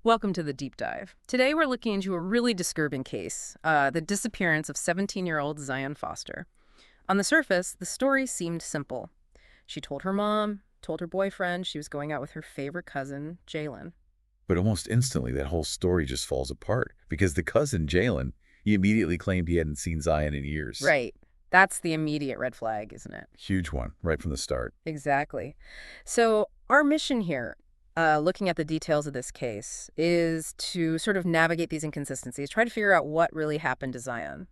Welcome to the deep dive. Today we're looking into a really disturbing case, the disappearance of 17-year-old Zion Foster. On the surface, the story seemed simple. She told her mom, told her boyfriend she was going out with her favorite cousin, Jalen. But almost instantly, that whole story just falls apart because the cousin, Jalen, he immediately claimed he hadn't seen Zion in years. Right. That's the immediate red flag, isn't it? Huge one, right from the start. Exactly. So our mission here, looking at the details of this case, is to sort of navigate these inconsistencies, try to figure out what really happened to Zion.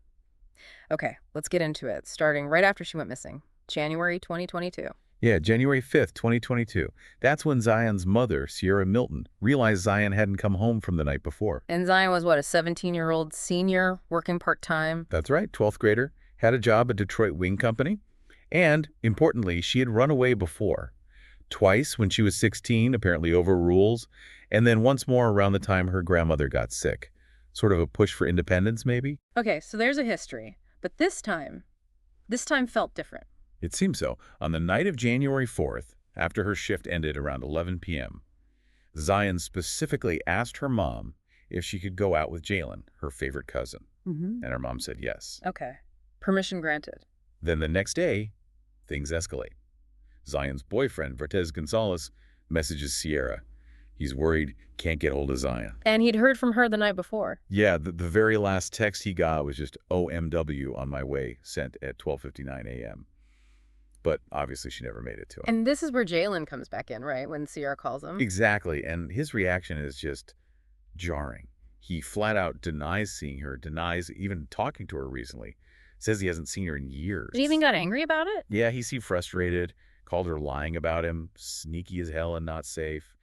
Okay, let's get into it, starting right after she went missing, January 2022. Yeah, January 5th, 2022. That's when Zion's mother, Sierra Milton, realized Zion hadn't come home from the night before. And Zion was, what, a 17-year-old senior working part-time? That's right, 12th grader, had a job at Detroit Wing Company, and, importantly, she had run away before. Twice when she was 16, apparently over rules, and then once more around the time her grandmother got sick. Sort of a push for independence, maybe? Okay, so there's a history. But this time felt different. It seems so. On the night of January 4th, after her shift ended around 11 p.m., Zion specifically asked her mom if she could go out with Jalen, her favorite cousin. And her mom said yes. Okay, permission granted. Then the next day, things escalate. Zion's boyfriend, Vertez Gonzalez, messages Sierra. He's worried, can't get hold of Zion. And he'd heard from her the night before. Yeah, the very last text he got was just OMW on my way, sent at 12:59 a.m. But obviously she never made it to him. And this is where Jalen comes back in, right, when Sierra calls him? Exactly, and his reaction is just jarring. He flat out denies seeing her, denies even talking to her recently, says he hasn't seen her in years. He even got angry about it? Yeah, he seemed frustrated, called her lying about him, sneaky as hell and not safe,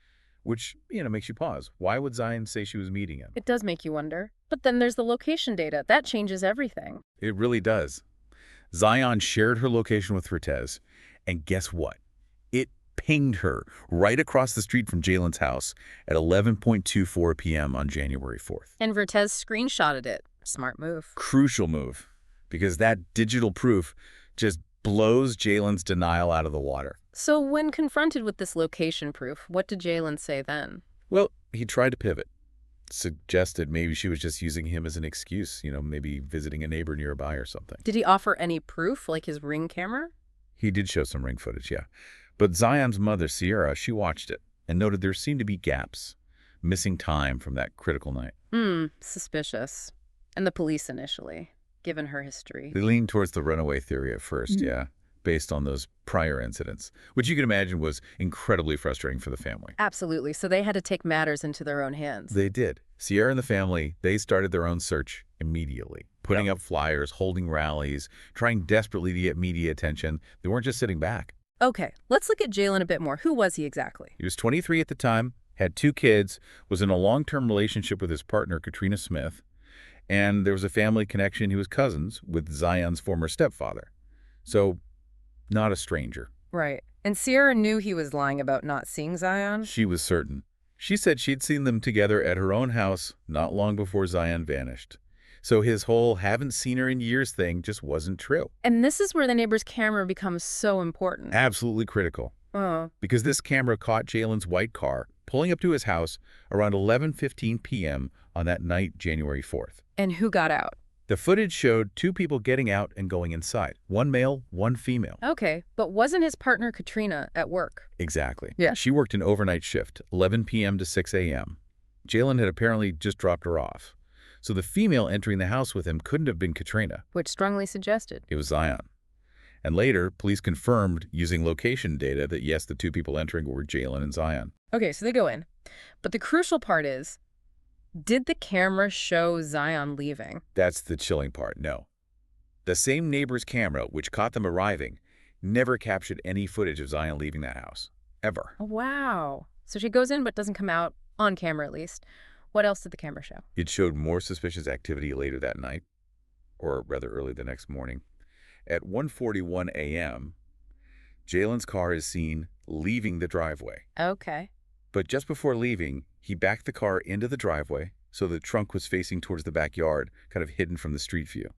which, makes you pause. Why would Zion say she was meeting him? It does make you wonder. But then there's the location data. That changes everything. It really does. Zion shared her location with Vertez, and guess what? It pinged her right across the street from Jalen's house at 11:24 p.m. on January 4th. And Vertez screenshotted it. Smart move. Crucial move, because that digital proof just blows Jalen's denial out of the water. So when confronted with this location proof, what did Jalen say then? Well, he tried to pivot, suggested maybe she was just using him as an excuse, maybe visiting a neighbor nearby or something. Did he offer any proof, like his Ring camera? He did show some ring footage, yeah. But Zion's mother, Sierra, she watched it and noted there seemed to be gaps, missing time from that critical night. Suspicious. And the police initially, given her history. They leaned towards the runaway theory at first, yeah, based on those prior incidents, which you can imagine was incredibly frustrating for the family. Absolutely. So they had to take matters into their own hands. They did. Sierra and the family, they started their own search immediately, putting up flyers, holding rallies, trying desperately to get media attention. They weren't just sitting back. Okay, let's look at Jalen a bit more. Who was he exactly? He was 23 at the time, had 2 kids, was in a long-term relationship with his partner, Katrina Smith, and there was a family connection. He was cousins with Zion's former stepfather. So, not a stranger. Right. And Sierra knew he was lying about not seeing Zion? She was certain. She said she'd seen them together at her own house not long before Zion vanished. So his whole haven't seen her in years thing just wasn't true. And this is where the neighbor's camera becomes so important. Absolutely critical. Oh. Because this camera caught Jalen's white car pulling up to his house around 11:15 p.m. on that night, January 4th. And who got out? The footage showed 2 people getting out and going inside. 1 male, 1 female. Okay, but wasn't his partner Katrina at work? Exactly. Yeah. She worked an overnight shift, 11 p.m. to 6 a.m. Jalen had apparently just dropped her off. So the female entering the house with him couldn't have been Katrina. Which strongly suggested It was Zion. And later, police confirmed using location data that yes, the 2 people entering were Jalen and Zion. Okay, so they go in. But the crucial part is, did the camera show Zion leaving? That's the chilling part, no. The same neighbor's camera, which caught them arriving, never captured any footage of Zion leaving that house. Ever. Oh, wow. So she goes in but doesn't come out, on camera at least. What else did the camera show? It showed more suspicious activity later that night, or rather early the next morning. At 1:41 a.m., Jalen's car is seen leaving the driveway. Okay. But just before leaving, he backed the car into the driveway so the trunk was facing towards the backyard, kind of hidden from the street view.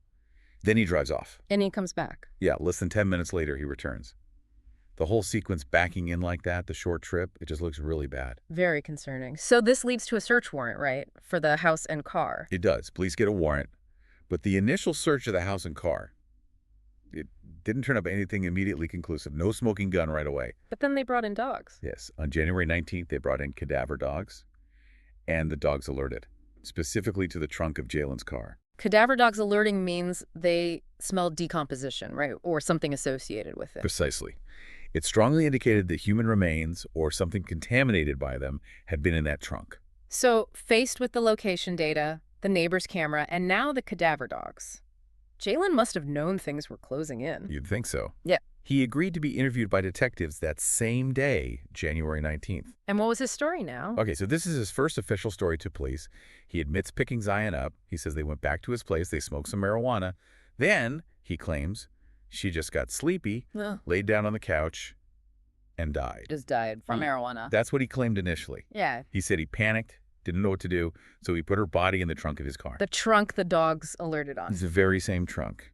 Then he drives off. And he comes back. Yeah, less than 10 minutes later, he returns. The whole sequence backing in like that, the short trip, it just looks really bad. Very concerning. So this leads to a search warrant, right? For the house and car. It does. Police get a warrant. But the initial search of the house and car, it didn't turn up anything immediately conclusive. No smoking gun right away. But then they brought in dogs. Yes. On January 19th, they brought in cadaver dogs, and the dogs alerted, specifically to the trunk of Jalen's car. Cadaver dogs alerting means they smell decomposition, right? Or something associated with it. Precisely. It strongly indicated that human remains or something contaminated by them had been in that trunk. So, faced with the location data, the neighbor's camera, and now the cadaver dogs, Jalen must have known things were closing in. You'd think so. Yeah. He agreed to be interviewed by detectives that same day, January 19th. And what was his story now? Okay, so this is his first official story to police. He admits picking Zion up. He says they went back to his place, they smoked some marijuana. Then, he claims, she just got sleepy, laid down on the couch, and died. Just died from marijuana. That's what he claimed initially. Yeah. He said he panicked, didn't know what to do, so he put her body in the trunk of his car. The trunk the dogs alerted on. It's the very same trunk.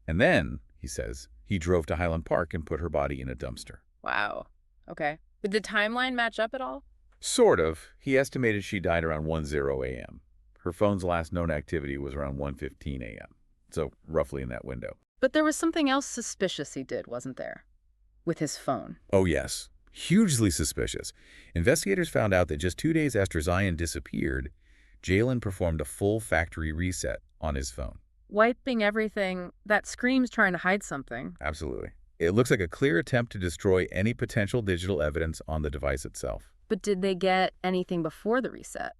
And then, he says, he drove to Highland Park and put her body in a dumpster. Wow. Okay. Did the timeline match up at all? Sort of. He estimated she died around 1:00 a.m. Her phone's last known activity was around 1:15 a.m., so roughly in that window. But there was something else suspicious he did, wasn't there? With his phone. Oh, yes. Hugely suspicious. Investigators found out that just 2 days after Zion disappeared, Jalen performed a full factory reset on his phone. Wiping everything that screams trying to hide something. Absolutely. It looks like a clear attempt to destroy any potential digital evidence on the device itself. But did they get anything before the reset?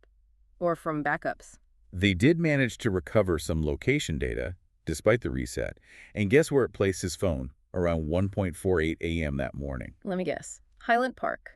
Or from backups? They did manage to recover some location data, despite the reset, and guess where it placed his phone? Around 1:48 a.m. that morning. Let me guess. Highland Park,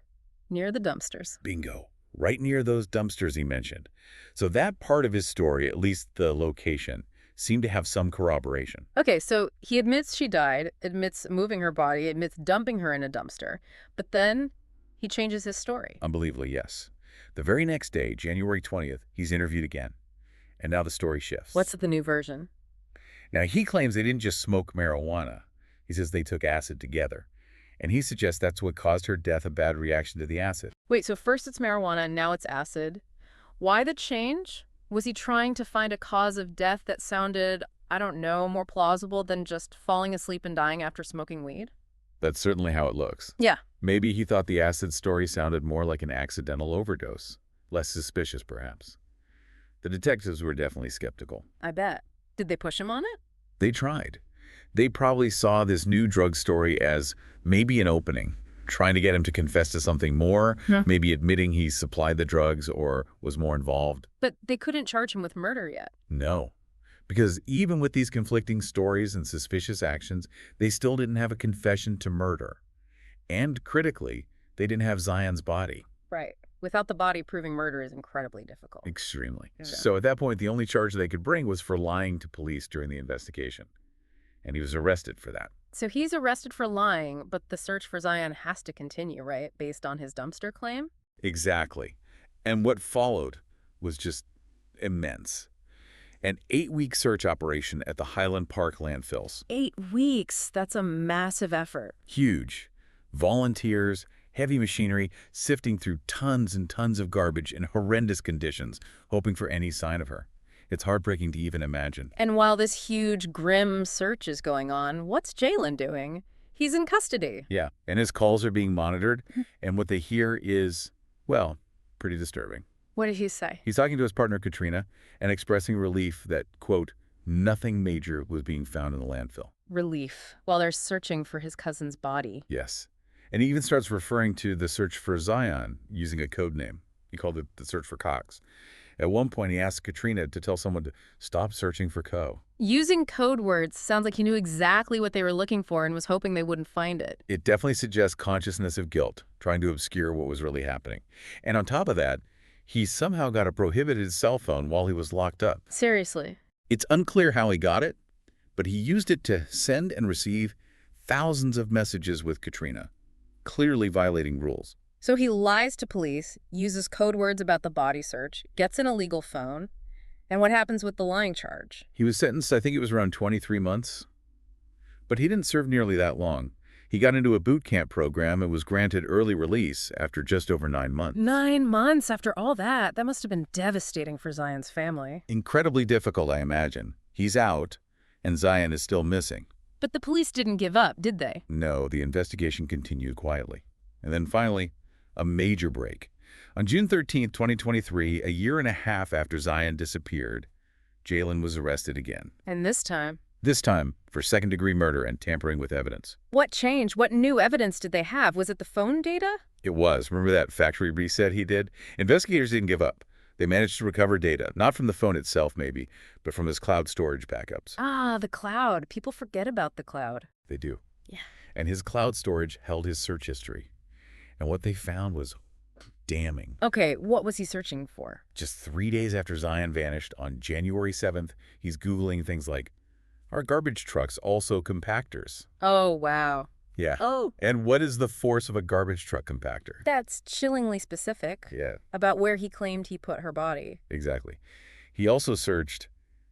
near the dumpsters. Bingo. Right near those dumpsters he mentioned. So that part of his story, at least the location, seemed to have some corroboration. Okay, so he admits she died, admits moving her body, admits dumping her in a dumpster, but then he changes his story. Unbelievably, yes. The very next day, January 20th, he's interviewed again. And now the story shifts. What's the new version? Now, he claims they didn't just smoke marijuana. He says they took acid together. And he suggests that's what caused her death, a bad reaction to the acid. Wait, so first it's marijuana and now it's acid. Why the change? Was he trying to find a cause of death that sounded, I don't know, more plausible than just falling asleep and dying after smoking weed? That's certainly how it looks. Yeah. Maybe he thought the acid story sounded more like an accidental overdose. Less suspicious, perhaps. The detectives were definitely skeptical. I bet. Did they push him on it? They tried. They probably saw this new drug story as maybe an opening, trying to get him to confess to something more, maybe admitting he supplied the drugs or was more involved. But they couldn't charge him with murder yet. No, because even with these conflicting stories and suspicious actions, they still didn't have a confession to murder. And critically, they didn't have Zion's body. Right. Without the body, proving murder is incredibly difficult. Extremely. Yeah. So at that point, the only charge they could bring was for lying to police during the investigation. And he was arrested for that. So he's arrested for lying, but the search for Zion has to continue, right? Based on his dumpster claim? Exactly. And what followed was just immense. An 8-week search operation at the Highland Park landfills. 8 weeks. That's a massive effort. Huge. Volunteers, heavy machinery, sifting through tons and tons of garbage in horrendous conditions, hoping for any sign of her. It's heartbreaking to even imagine. And while this huge, grim search is going on, what's Jalen doing? He's in custody. Yeah, and his calls are being monitored, and what they hear is, well, pretty disturbing. What did he say? He's talking to his partner, Katrina, and expressing relief that, quote, nothing major was being found in the landfill. Relief, while they're searching for his cousin's body. Yes. And he even starts referring to the search for Zion using a code name. He called it the search for Cox. At one point, he asked Katrina to tell someone to stop searching for Co. Using code words sounds like he knew exactly what they were looking for and was hoping they wouldn't find it. It definitely suggests consciousness of guilt, trying to obscure what was really happening. And on top of that, he somehow got a prohibited cell phone while he was locked up. Seriously. It's unclear how he got it, but he used it to send and receive thousands of messages with Katrina, clearly violating rules. So he lies to police, uses code words about the body search, gets an illegal phone, and what happens with the lying charge? He was sentenced, I think it was around 23 months. But he didn't serve nearly that long. He got into a boot camp program and was granted early release after just over 9 months. 9 months after all that. That must have been devastating for Zion's family. Incredibly difficult, I imagine. He's out, and Zion is still missing. But the police didn't give up, did they? No, the investigation continued quietly. And then finally, a major break. On June 13, 2023, a year and a half after Zion disappeared, Jalen was arrested again. And this time? This time for second-degree murder and tampering with evidence. What changed? What new evidence did they have? Was it the phone data? It was. Remember that factory reset he did? Investigators didn't give up. They managed to recover data, not from the phone itself maybe, but from his cloud storage backups. Ah, the cloud. People forget about the cloud. They do. Yeah. And his cloud storage held his search history. And what they found was damning. Okay, what was he searching for? Just 3 days after Zion vanished, on January 7th, he's Googling things like, are garbage trucks also compactors? Oh, wow. Yeah. Oh. And what is the force of a garbage truck compactor? That's chillingly specific. Yeah, About where he claimed he put her body. exactly. He also searched,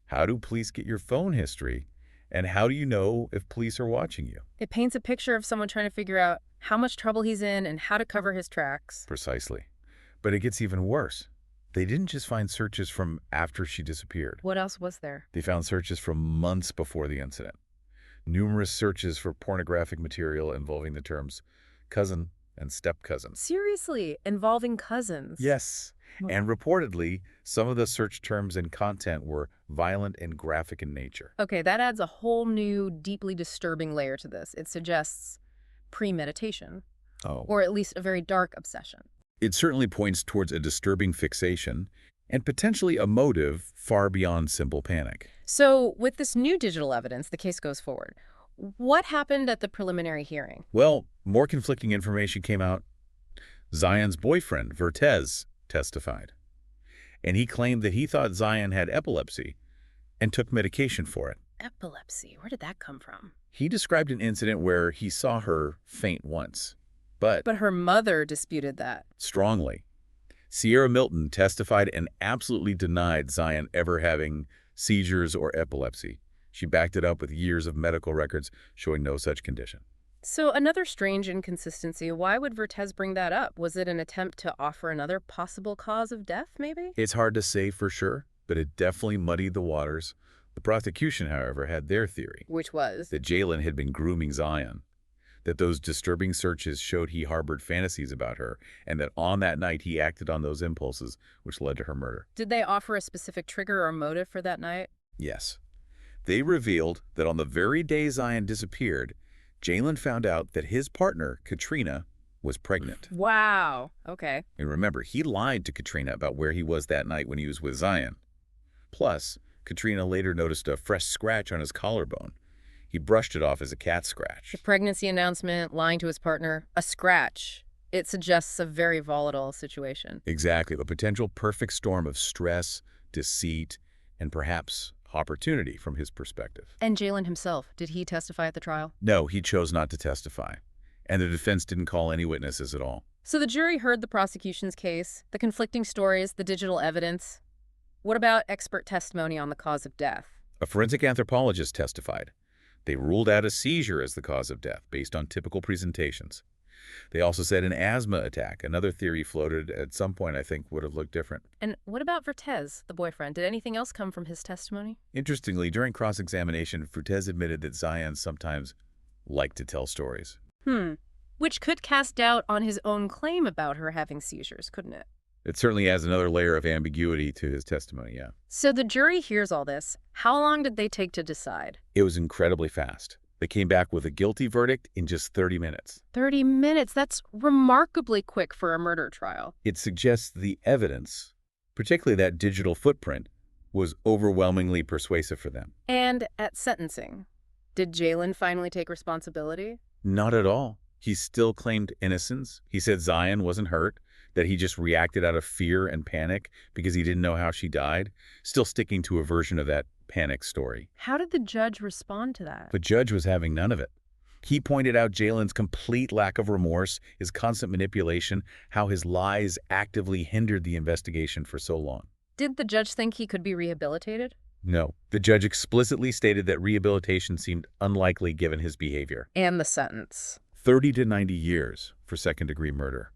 how do police get your phone history? And how do you know if police are watching you? It paints a picture of someone trying to figure out how much trouble he's in and how to cover his tracks. Precisely. But it gets even worse. They didn't just find searches from after she disappeared. What else was there? They found searches from months before the incident. Numerous searches for pornographic material involving the terms cousin and step-cousin. Seriously, involving cousins. Yes. And reportedly, some of the search terms and content were violent and graphic in nature. Okay, that adds a whole new, deeply disturbing layer to this. It suggests premeditation, Oh. or at least a very dark obsession. It certainly points towards a disturbing fixation and potentially a motive far beyond simple panic. So, with this new digital evidence, the case goes forward. What happened at the preliminary hearing? Well, more conflicting information came out. Zion's boyfriend, Vertez, testified. And he claimed that he thought Zion had epilepsy and took medication for it. Epilepsy, where did that come from? He described an incident where he saw her faint once, but But her mother disputed that. strongly. Sierra Milton testified and absolutely denied Zion ever having seizures or epilepsy. She backed it up with years of medical records showing no such condition. So, another strange inconsistency. Why would Vertez bring that up? Was it an attempt to offer another possible cause of death, maybe? It's hard to say for sure, but it definitely muddied the waters. The prosecution, however, had their theory Which was? that Jalen had been grooming Zion, that those disturbing searches showed he harbored fantasies about her, and that on that night he acted on those impulses, which led to her murder. Did they offer a specific trigger or motive for that night? Yes. They revealed that on the very day Zion disappeared, Jalen found out that his partner, Katrina, was pregnant. Wow. Okay. And remember, he lied to Katrina about where he was that night when he was with Zion. Plus, Katrina later noticed a fresh scratch on his collarbone. He brushed it off as a cat scratch. The pregnancy announcement, lying to his partner, a scratch. It suggests a very volatile situation. Exactly, a potential perfect storm of stress, deceit, and perhaps opportunity from his perspective. And Jalen himself, did he testify at the trial? No, he chose not to testify, and the defense didn't call any witnesses at all. So the jury heard the prosecution's case, the conflicting stories, the digital evidence. What about expert testimony on the cause of death? A forensic anthropologist testified. They ruled out a seizure as the cause of death based on typical presentations. They also said an asthma attack, another theory floated at some point I think would have looked different. And what about Vertez, the boyfriend? Did anything else come from his testimony? Interestingly, during cross-examination, Vertez admitted that Zion sometimes liked to tell stories. Which could cast doubt on his own claim about her having seizures, couldn't it? It certainly adds another layer of ambiguity to his testimony, yeah. So the jury hears all this. How long did they take to decide? It was incredibly fast. They came back with a guilty verdict in just 30 minutes. 30 minutes? That's remarkably quick for a murder trial. It suggests the evidence, particularly that digital footprint, was overwhelmingly persuasive for them. And at sentencing, did Jalen finally take responsibility? Not at all. He still claimed innocence. He said Zion wasn't hurt, that he just reacted out of fear and panic because he didn't know how she died, still sticking to a version of that panic story. How did the judge respond to that? The judge was having none of it. He pointed out Jalen's complete lack of remorse, his constant manipulation, how his lies actively hindered the investigation for so long. Did the judge think he could be rehabilitated? No. The judge explicitly stated that rehabilitation seemed unlikely given his behavior. And the sentence. 30 to 90 years for second-degree murder,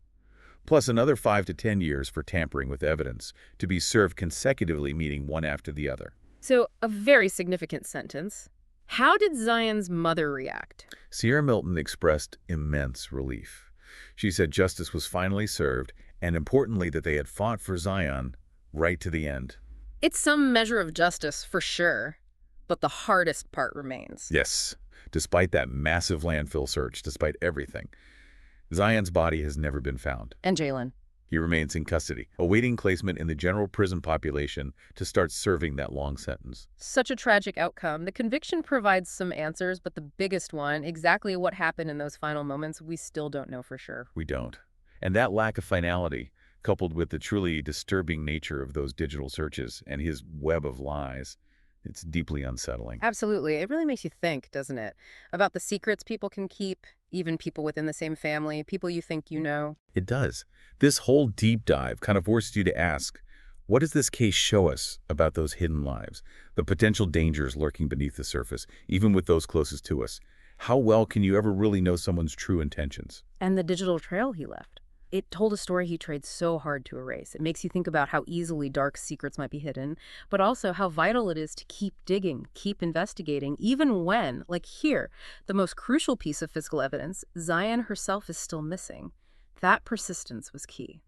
plus another 5 to 10 years for tampering with evidence, to be served consecutively, meaning one after the other. So, a very significant sentence. How did Zion's mother react? Sierra Milton expressed immense relief. She said justice was finally served, and importantly that they had fought for Zion right to the end. It's some measure of justice, for sure. But the hardest part remains. Yes, despite that massive landfill search, despite everything, Zion's body has never been found. And Jalen. He remains in custody, awaiting placement in the general prison population to start serving that long sentence. Such a tragic outcome. The conviction provides some answers, but the biggest one, exactly what happened in those final moments, we still don't know for sure. We don't. And that lack of finality, coupled with the truly disturbing nature of those digital searches and his web of lies, it's deeply unsettling. Absolutely. It really makes you think, doesn't it? About the secrets people can keep, even people within the same family, people you think you know. It does. This whole deep dive kind of forces you to ask, what does this case show us about those hidden lives, the potential dangers lurking beneath the surface, even with those closest to us? How well can you ever really know someone's true intentions? And the digital trail he left. It told a story he tried so hard to erase. It makes you think about how easily dark secrets might be hidden, but also how vital it is to keep digging, keep investigating, even when, like here, the most crucial piece of physical evidence, Zion herself is still missing. That persistence was key.